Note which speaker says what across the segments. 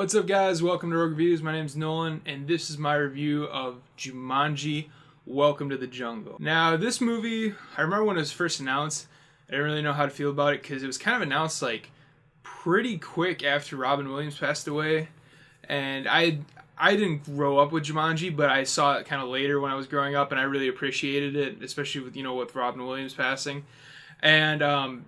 Speaker 1: What's up, guys? Welcome to Rogue Reviews. My name's Nolan, and this is my review of Jumanji, Welcome to the Jungle. Now, this movie, I remember when it was first announced, I didn't really know how to feel about it because it was kind of announced like pretty quick after Robin Williams passed away. And I didn't grow up with Jumanji, but I saw it kind of later when I was growing up, and I really appreciated it, especially with, with Robin Williams passing. And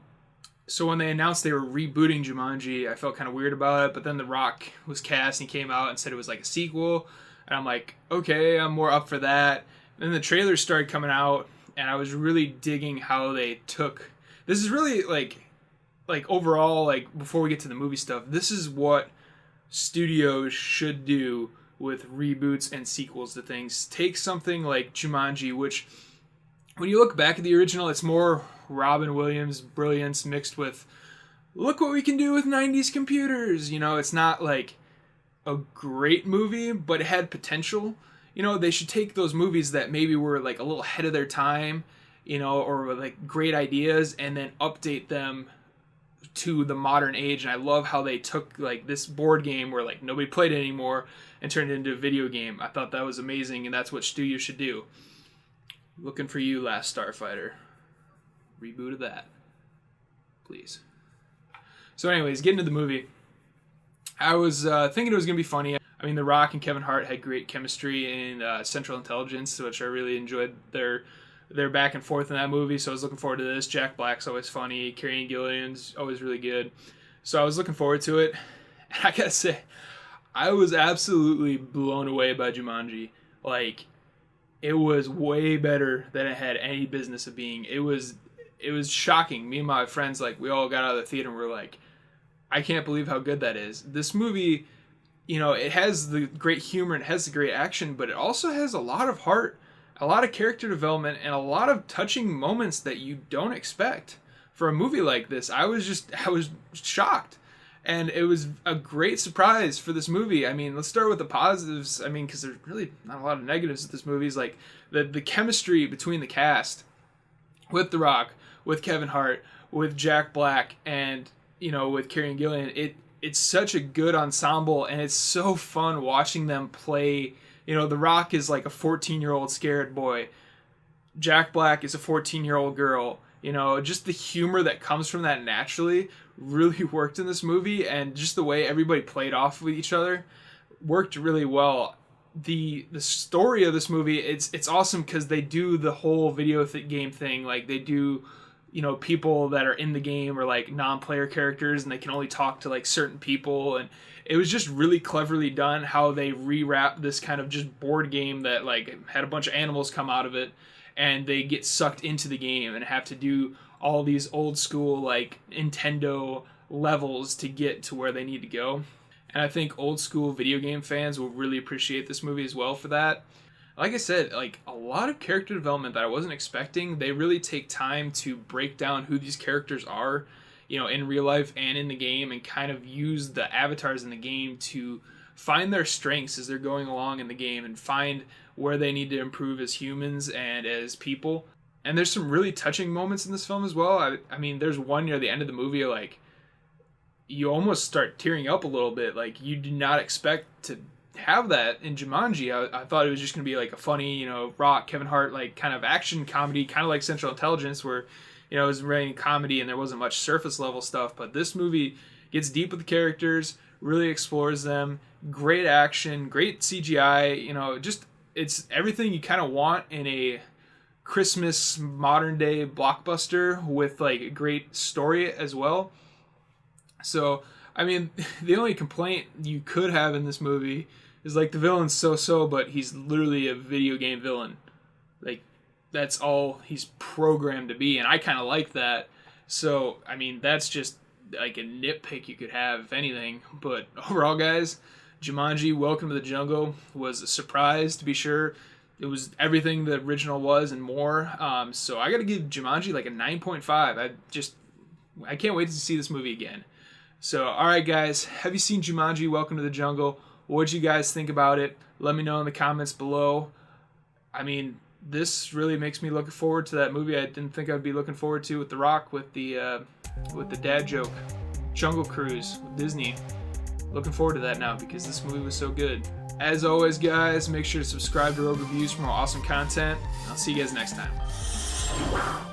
Speaker 1: so when they announced they were rebooting Jumanji, I felt kind of weird about it, but then The Rock was cast and he came out and said it was like a sequel, and I'm like, okay, I'm more up for that. And then the trailers started coming out, and I was really digging how they took... This is really, like overall, like, before we get to the movie stuff, this is what studios should do with reboots and sequels to things. Take something like Jumanji, which, when you look back at the original, it's more Robin Williams' brilliance mixed with, look what we can do with 90s computers. It's not like a great movie, but it had potential. They should take those movies that maybe were like a little ahead of their time, or were like great ideas, and then update them to the modern age. And I love how they took like this board game where like nobody played it anymore and turned it into a video game. I thought that was amazing, and that's what studios should do. Looking for you, Last Starfighter. Reboot of that, please. So anyways, getting to the movie, I was thinking it was going to be funny. I mean, The Rock and Kevin Hart had great chemistry in Central Intelligence, which I really enjoyed their back and forth in that movie, so I was looking forward to this. Jack Black's always funny. Karen Gillan's always really good. So I was looking forward to it. And I gotta say, I was absolutely blown away by Jumanji. Like, it was way better than it had any business of being. It was shocking. Me and my friends, like, we all got out of the theater and we're like, I can't believe how good that is. This movie, it has the great humor and it has the great action, but it also has a lot of heart, a lot of character development, and a lot of touching moments that you don't expect for a movie like this. I was shocked. And it was a great surprise for this movie. I mean, let's start with the positives. I mean, because there's really not a lot of negatives with this movie. It's like the chemistry between the cast with The Rock, with Kevin Hart, with Jack Black, and, with Karen Gillan. It's such a good ensemble, and it's so fun watching them play. The Rock is like a 14-year-old scared boy. Jack Black is a 14-year-old girl. Just the humor that comes from that naturally really worked in this movie, and just the way everybody played off with each other worked really well. The story of this movie, it's awesome because they do the whole video game thing. Like, they do, people that are in the game are like non-player characters, and they can only talk to like certain people, and it was just really cleverly done how they rewrap this kind of just board game that like had a bunch of animals come out of it, and they get sucked into the game and have to do all these old school like Nintendo levels to get to where they need to go. And I think old school video game fans will really appreciate this movie as well for that. Like I said, like a lot of character development that I wasn't expecting. They really take time to break down who these characters are, in real life and in the game, and kind of use the avatars in the game to find their strengths as they're going along in the game and find where they need to improve as humans and as people. And there's some really touching moments in this film as well. I mean, there's one near the end of the movie, like, you almost start tearing up a little bit. Like, you do not expect to have that in Jumanji. I thought it was just going to be like a funny, Rock, Kevin Hart, like kind of action comedy, kind of like Central Intelligence, where, it was really comedy and there wasn't much surface level stuff. But this movie gets deep with the characters, really explores them, great action, great CGI, just, it's everything you kind of want in a Christmas modern day blockbuster with like a great story as well. So, I mean, the only complaint you could have in this movie is like the villain's so-so, but he's literally a video game villain. Like, that's all he's programmed to be, and I kind of like that. So, I mean, that's just like a nitpick you could have, if anything. But overall, guys, Jumanji, Welcome to the Jungle was a surprise, to be sure. It was everything the original was and more. So I got to give Jumanji like a 9.5. I can't wait to see this movie again. So, all right, guys, have you seen Jumanji, Welcome to the Jungle? What'd you guys think about it? Let me know in the comments below. I mean, this really makes me look forward to that movie I didn't think I'd be looking forward to with The Rock, with the dad joke, Jungle Cruise with Disney. looking forward to that now because this movie was so good. As always, guys, make sure to subscribe to Rogue Reviews for more awesome content. I'll see you guys next time.